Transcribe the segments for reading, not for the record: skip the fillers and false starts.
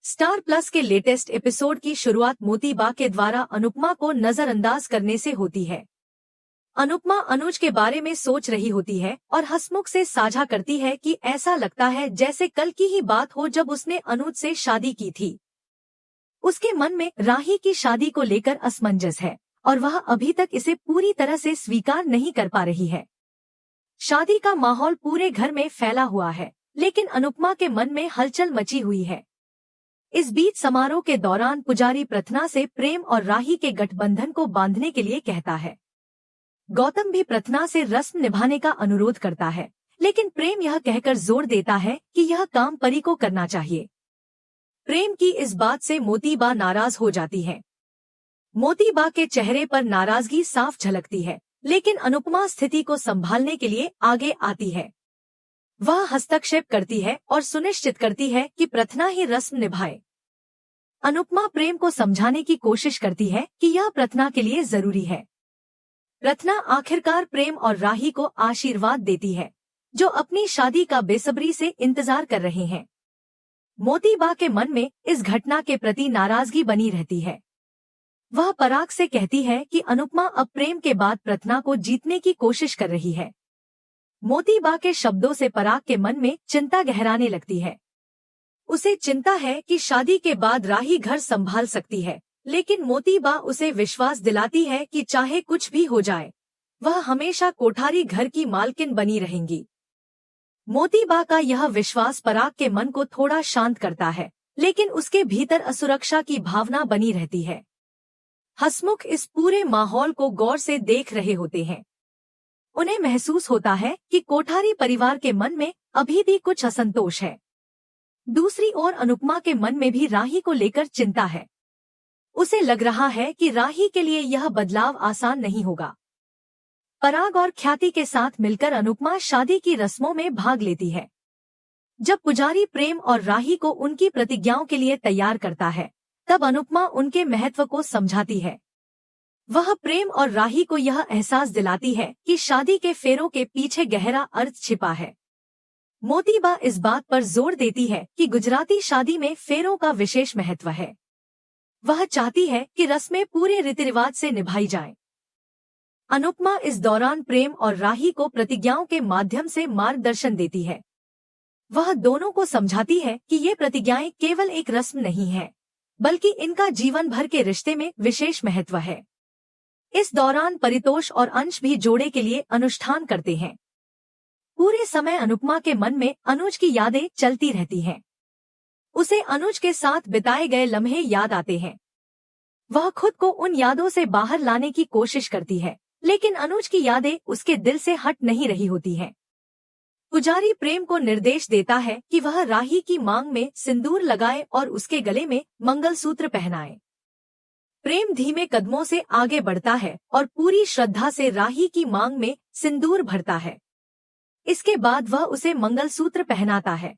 Star plus के latest episode की शुरुआत मोती बा के द्वारा अनुपमा को नजरअंदाज करने से होती है। अनुपमा अनुज के बारे में सोच रही होती है और हंसमुख से साझा करती है कि ऐसा लगता है जैसे कल की ही बात हो जब उसने अनुज से शादी की थी। उसके मन में राही की शादी को लेकर असमंजस है और वह अभी तक इसे पूरी तरह से स्वीकार नहीं कर पा रही है। शादी का माहौल पूरे घर में फैला हुआ है, लेकिन अनुपमा के मन में हलचल मची हुई है। इस बीच समारोह के दौरान पुजारी प्रथना से प्रेम और राही के गठबंधन को बांधने के लिए कहता है। गौतम भी प्रथना से रस्म निभाने का अनुरोध करता है, लेकिन प्रेम यह कहकर जोर देता है कि यह काम परी को करना चाहिए। प्रेम की इस बात से मोती बा नाराज हो जाती है। मोती बा के चेहरे पर नाराजगी साफ झलकती है, लेकिन अनुपमा स्थिति को संभालने के लिए आगे आती है। वह हस्तक्षेप करती है और सुनिश्चित करती है कि प्रथना ही रस्म निभाए। अनुपमा प्रेम को समझाने की कोशिश करती है कि यह प्रथना के लिए जरूरी है। प्रथना आखिरकार प्रेम और राही को आशीर्वाद देती है, जो अपनी शादी का बेसब्री से इंतजार कर रहे हैं। मोती बा के मन में इस घटना के प्रति नाराजगी बनी रहती है। वह पराग से कहती है कि अनुपमा अब प्रेम के बाद प्रथना को जीतने की कोशिश कर रही है। मोती बा के शब्दों से पराग के मन में चिंता गहराने लगती है। उसे चिंता है कि शादी के बाद राही घर संभाल सकती है, लेकिन मोती बा उसे विश्वास दिलाती है कि चाहे कुछ भी हो जाए, वह हमेशा कोठारी घर की मालकिन बनी रहेंगी। मोती बा का यह विश्वास पराग के मन को थोड़ा शांत करता है, लेकिन उसके भीतर असुरक्षा की भावना बनी रहती है। हंसमुख इस पूरे माहौल को गौर से देख रहे होते हैं। उन्हें महसूस होता है कि कोठारी परिवार के मन में अभी भी कुछ असंतोष है। दूसरी ओर अनुपमा के मन में भी राही को लेकर चिंता है। उसे लग रहा है कि राही के लिए यह बदलाव आसान नहीं होगा। पराग और ख्याति के साथ मिलकर अनुपमा शादी की रस्मों में भाग लेती है। जब पुजारी प्रेम और राही को उनकी प्रतिज्ञाओं के लिए तैयार करता है, तब अनुपमा उनके महत्व को समझाती है। वह प्रेम और राही को यह एहसास दिलाती है कि शादी के फेरों के पीछे गहरा अर्थ छिपा है। मोती बा इस बात पर जोर देती है कि गुजराती शादी में फेरों का विशेष महत्व है। वह चाहती है कि रस्में पूरे रीति रिवाज से निभाई जाएं। अनुपमा इस दौरान प्रेम और राही को प्रतिज्ञाओं के माध्यम से मार्गदर्शन देती है। वह दोनों को समझाती है कि ये प्रतिज्ञाएं केवल एक रस्म नहीं है, बल्कि इनका जीवन भर के रिश्ते में विशेष महत्व है। इस दौरान परितोष और अंश भी जोड़े के लिए अनुष्ठान करते हैं। पूरे समय अनुपमा के मन में अनुज की यादें चलती रहती हैं। उसे अनुज के साथ बिताए गए लम्हे याद आते हैं। वह खुद को उन यादों से बाहर लाने की कोशिश करती है, लेकिन अनुज की यादें उसके दिल से हट नहीं रही होती हैं। पुजारी प्रेम को निर्देश देता है कि वह राही की मांग में सिंदूर लगाए और उसके गले में मंगलसूत्र पहनाए। प्रेम धीमे कदमों से आगे बढ़ता है और पूरी श्रद्धा से राही की मांग में सिंदूर भरता है। इसके बाद वह उसे मंगलसूत्र पहनाता है।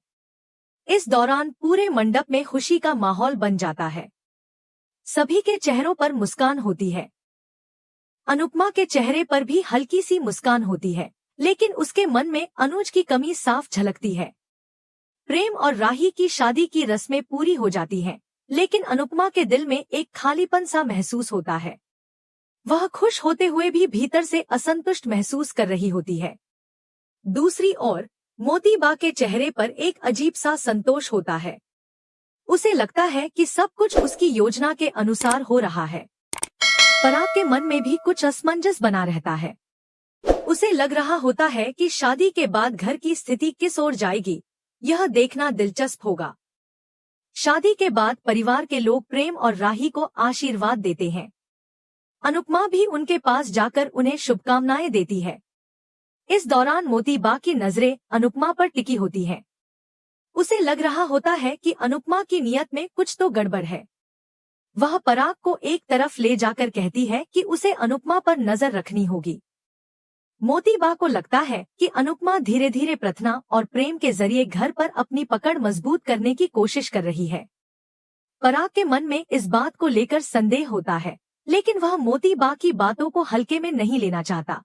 इस दौरान पूरे मंडप में खुशी का माहौल बन जाता है। सभी के चेहरों पर मुस्कान होती है। अनुपमा के चेहरे पर भी हल्की सी मुस्कान होती है, लेकिन उसके मन में अनुज की कमी साफ झलकती है। प्रेम और राही की शादी की रस्में पूरी हो जाती हैं, लेकिन अनुपमा के दिल में एक खालीपन सा महसूस होता है। वह खुश होते हुए भी भीतर से असंतुष्ट महसूस कर रही होती है। दूसरी ओर मोती बा के चेहरे पर एक अजीब सा संतोष होता है। उसे लगता है कि सब कुछ उसकी योजना के अनुसार हो रहा है। पराग के मन में भी कुछ असमंजस बना रहता है। उसे लग रहा होता है कि शादी के बाद घर की स्थिति किस ओर जाएगी, यह देखना दिलचस्प होगा। शादी के बाद परिवार के लोग प्रेम और राही को आशीर्वाद देते हैं। अनुपमा भी उनके पास जाकर उन्हें शुभकामनाएं देती है। इस दौरान मोती बा की नजरें अनुपमा पर टिकी होती हैं। उसे लग रहा होता है कि अनुपमा की नीयत में कुछ तो गड़बड़ है। वह पराग को एक तरफ ले जाकर कहती है कि उसे अनुपमा पर नजर रखनी होगी। मोती बा को लगता है कि अनुपमा धीरे धीरे प्रथना और प्रेम के जरिए घर पर अपनी पकड़ मजबूत करने की कोशिश कर रही है। पराग के मन में इस बात को लेकर संदेह होता है, लेकिन वह मोती बा की बातों को हल्के में नहीं लेना चाहता।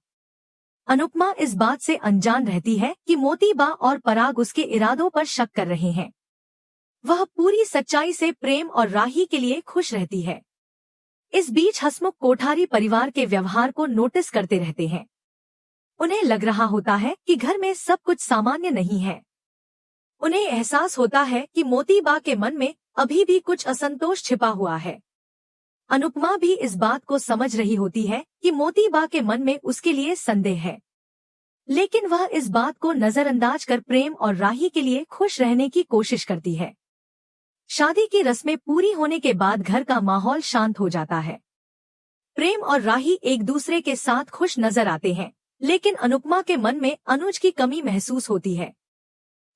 अनुपमा इस बात से अनजान रहती है कि मोती बा और पराग उसके इरादों पर शक कर रहे हैं। वह पूरी सच्चाई से प्रेम और राही के लिए खुश रहती है। इस बीच हसमुख कोठारी परिवार के व्यवहार को नोटिस करते रहते हैं। उन्हें लग रहा होता है कि घर में सब कुछ सामान्य नहीं है। उन्हें एहसास होता है कि मोतीबा के मन में अभी भी कुछ असंतोष छिपा हुआ है। अनुपमा भी इस बात को समझ रही होती है कि मोतीबा के मन में उसके लिए संदेह है, लेकिन वह इस बात को नजरअंदाज कर प्रेम और राही के लिए खुश रहने की कोशिश करती है। शादी की रस्में पूरी होने के बाद घर का माहौल शांत हो जाता है। प्रेम और राही एक दूसरे के साथ खुश नजर आते हैं, लेकिन अनुपमा के मन में अनुज की कमी महसूस होती है।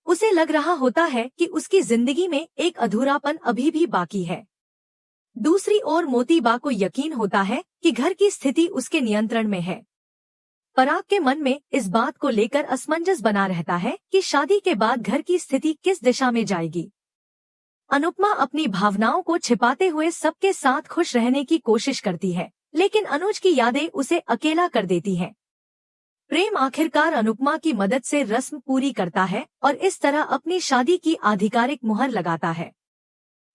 उसे लग रहा होता है कि उसकी जिंदगी में एक अधूरापन अभी भी बाकी है। दूसरी ओर मोतीबा को यकीन होता है कि घर की स्थिति उसके नियंत्रण में है। पराग के मन में इस बात को लेकर असमंजस बना रहता है कि शादी के बाद घर की स्थिति किस दिशा में जाएगी। अनुपमा अपनी भावनाओं को छिपाते हुए सबके साथ खुश रहने की कोशिश करती है, लेकिन अनुज की यादें उसे अकेला कर देती हैं। प्रेम आखिरकार अनुपमा की मदद से रस्म पूरी करता है और इस तरह अपनी शादी की आधिकारिक मुहर लगाता है।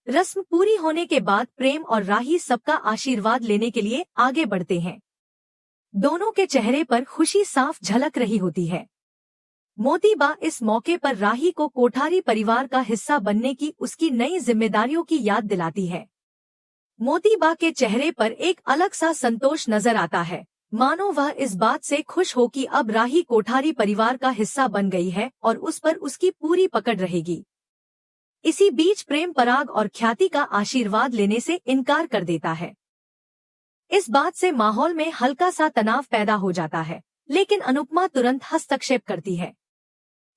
रस्म पूरी होने के बाद प्रेम और राही सबका आशीर्वाद लेने के लिए आगे बढ़ते हैं। दोनों के चेहरे पर खुशी साफ झलक रही होती है। मोतीबा इस मौके पर राही को कोठारी परिवार का हिस्सा बनने की उसकी नई जिम्मेदारियों की याद दिलाती है। मोतीबा के चेहरे पर एक अलग सा संतोष नजर आता है, मानो वह इस बात से खुश हो कि अब राही कोठारी परिवार का हिस्सा बन गई है और उस पर उसकी पूरी पकड़ रहेगी। इसी बीच प्रेम पराग और ख्याति का आशीर्वाद लेने से इनकार कर देता है। इस बात से माहौल में हल्का सा तनाव पैदा हो जाता है, लेकिन अनुपमा तुरंत हस्तक्षेप करती है।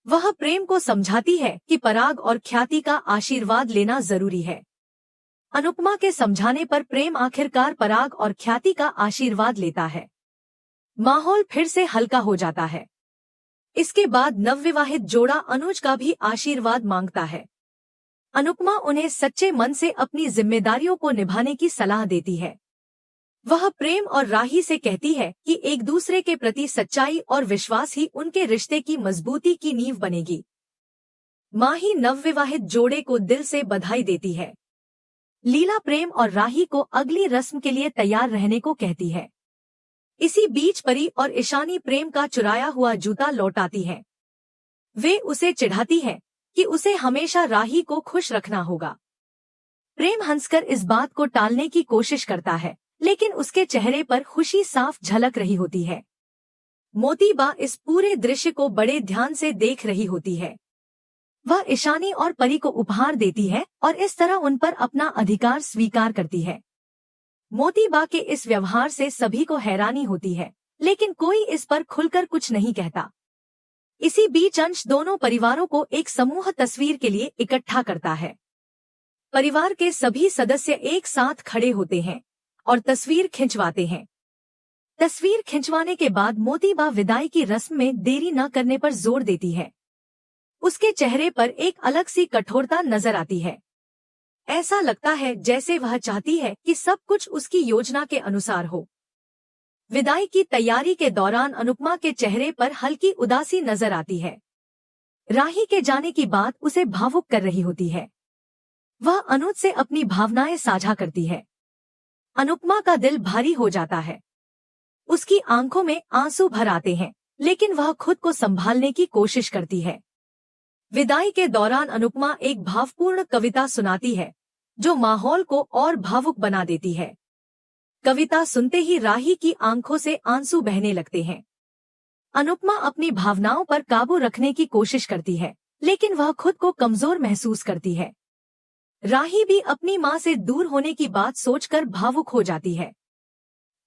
वह प्रेम को समझाती है कि पराग और ख्याति का आशीर्वाद लेना जरूरी है। अनुपमा के समझाने पर प्रेम आखिरकार पराग और ख्याति का आशीर्वाद लेता है। माहौल फिर से हल्का हो जाता है। इसके बाद नवविवाहित जोड़ा अनुज का भी आशीर्वाद मांगता है। अनुपमा उन्हें सच्चे मन से अपनी जिम्मेदारियों को निभाने की सलाह देती है। वह प्रेम और राही से कहती है कि एक दूसरे के प्रति सच्चाई और विश्वास ही उनके रिश्ते की मजबूती की नींव बनेगी। माही नवविवाहित जोड़े को दिल से बधाई देती है। लीला प्रेम और राही को अगली रस्म के लिए तैयार रहने को कहती है। इसी बीच परी और ईशानी प्रेम का चुराया हुआ जूता लौटाती हैं। वे उसे चिढ़ाती हैं कि उसे हमेशा राही को खुश रखना होगा। प्रेम हंसकर इस बात को टालने की कोशिश करता है, लेकिन उसके चेहरे पर खुशी साफ झलक रही होती है। मोतीबा इस पूरे दृश्य को बड़े ध्यान से देख रही होती है। वह ईशानी और परी को उपहार देती है और इस तरह उन पर अपना अधिकार स्वीकार करती है। मोतीबा के इस व्यवहार से सभी को हैरानी होती है, लेकिन कोई इस पर खुलकर कुछ नहीं कहता। इसी बीच अंश दोनों परिवारों को एक समूह तस्वीर के लिए इकट्ठा करता है। परिवार के सभी सदस्य एक साथ खड़े होते हैं और तस्वीर खिंचवाते हैं। तस्वीर खिंचवाने के बाद मोतीबा विदाई की रस्म में देरी न करने पर जोर देती है। उसके चेहरे पर एक अलग सी कठोरता नजर आती है। ऐसा लगता है जैसे वह चाहती है कि सब कुछ उसकी योजना के अनुसार हो। विदाई की तैयारी के दौरान अनुपमा के चेहरे पर हल्की उदासी नजर आती है। राही के जाने की बात उसे भावुक कर रही होती है। वह अनुज से अपनी भावनाएं साझा करती है। अनुपमा का दिल भारी हो जाता है। उसकी आंखों में आंसू भर आते हैं, लेकिन वह खुद को संभालने की कोशिश करती है। विदाई के दौरान अनुपमा एक भावपूर्ण कविता सुनाती है, जो माहौल को और भावुक बना देती है। कविता सुनते ही राही की आंखों से आंसू बहने लगते हैं। अनुपमा अपनी भावनाओं पर काबू रखने की कोशिश करती है, लेकिन वह खुद को कमजोर महसूस करती है। राही भी अपनी मां से दूर होने की बात सोचकर भावुक हो जाती है।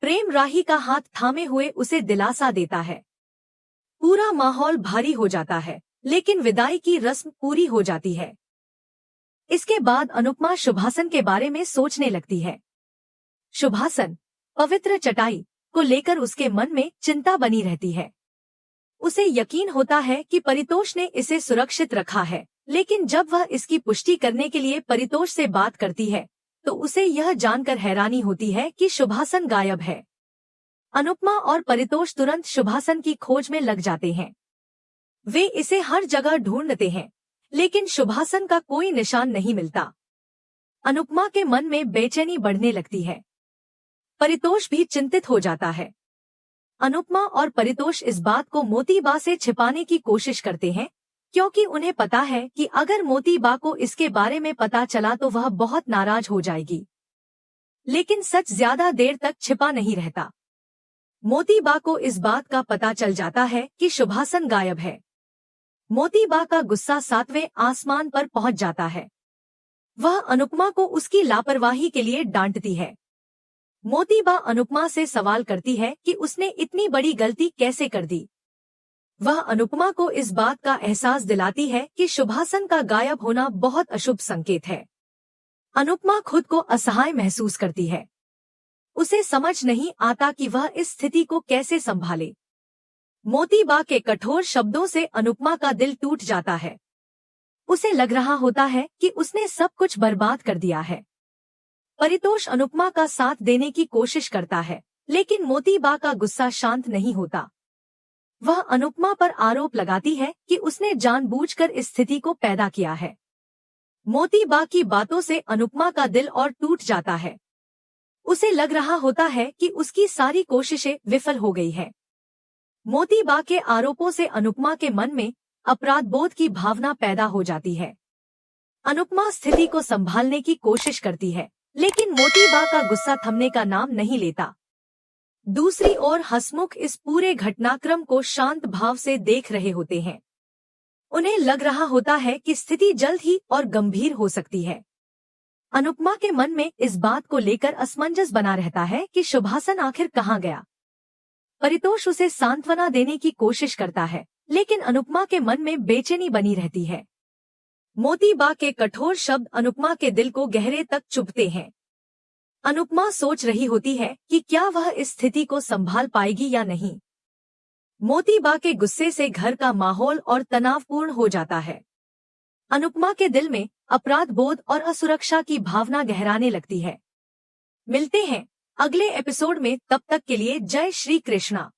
प्रेम राही का हाथ थामे हुए उसे दिलासा देता है। पूरा माहौल भारी हो जाता है, लेकिन विदाई की रस्म पूरी हो जाती है। इसके बाद अनुपमा शुभासन के बारे में सोचने लगती है। शुभासन, पवित्र चटाई को लेकर उसके मन में चिंता बनी रहती है। उसे यकीन होता है कि परितोष ने इसे सुरक्षित रखा है, लेकिन जब वह इसकी पुष्टि करने के लिए परितोष से बात करती है, तो उसे यह जानकर हैरानी होती है कि शुभासन गायब है। अनुपमा और परितोष तुरंत शुभासन की खोज में लग जाते हैं। वे इसे हर जगह ढूंढते हैं, लेकिन शुभासन का कोई निशान नहीं मिलता। अनुपमा के मन में बेचैनी बढ़ने लगती है। परितोष भी चिंतित हो जाता है। अनुपमा और परितोष इस बात को मोतीबा से छिपाने की कोशिश करते हैं, क्योंकि उन्हें पता है कि अगर मोतीबा को इसके बारे में पता चला तो वह बहुत नाराज हो जाएगी। लेकिन सच ज्यादा देर तक छिपा नहीं रहता। मोतीबा को इस बात का पता चल जाता है कि शुभासन गायब है। मोतीबा का गुस्सा 7वें आसमान पर पहुंच जाता है। वह अनुपमा को उसकी लापरवाही के लिए डांटती है। मोतीबा अनुपमा से सवाल करती है कि उसने इतनी बड़ी गलती कैसे कर दी। वह अनुपमा को इस बात का एहसास दिलाती है कि शुभासन का गायब होना बहुत अशुभ संकेत है। अनुपमा खुद को असहाय महसूस करती है। उसे समझ नहीं आता कि वह इस स्थिति को कैसे संभाले। मोतीबा के कठोर शब्दों से अनुपमा का दिल टूट जाता है। उसे लग रहा होता है कि उसने सब कुछ बर्बाद कर दिया है। परितोष अनुपमा का साथ देने की कोशिश करता है, लेकिन मोतीबा का गुस्सा शांत नहीं होता। वह अनुपमा पर आरोप लगाती है कि उसने जानबूझकर इस स्थिति को पैदा किया है। मोतीबा की बातों से अनुपमा का दिल और टूट जाता है। उसे लग रहा होता है कि उसकी सारी कोशिशें विफल हो गई है। मोतीबा के आरोपों से अनुपमा के मन में अपराध बोध की भावना पैदा हो जाती है। अनुपमा स्थिति को संभालने की कोशिश करती है, लेकिन मोतीबा का गुस्सा थमने का नाम नहीं लेता। दूसरी ओर हसमुख इस पूरे घटनाक्रम को शांत भाव से देख रहे होते हैं। उन्हें लग रहा होता है कि स्थिति जल्द ही और गंभीर हो सकती है। अनुपमा के मन में इस बात को लेकर असमंजस बना रहता है कि शुभासन आखिर कहाँ गया। परितोष उसे सांत्वना देने की कोशिश करता है, लेकिन अनुपमा के मन में बेचैनी बनी रहती है। मोतीबा के कठोर शब्द अनुपमा के दिल को गहरे तक चुभते हैं। अनुपमा सोच रही होती है कि क्या वह इस स्थिति को संभाल पाएगी या नहीं। मोतीबा के गुस्से से घर का माहौल और तनावपूर्ण हो जाता है। अनुपमा के दिल में अपराध बोध और असुरक्षा की भावना गहराने लगती है। मिलते हैं अगले एपिसोड में, तब तक के लिए जय श्री कृष्णा।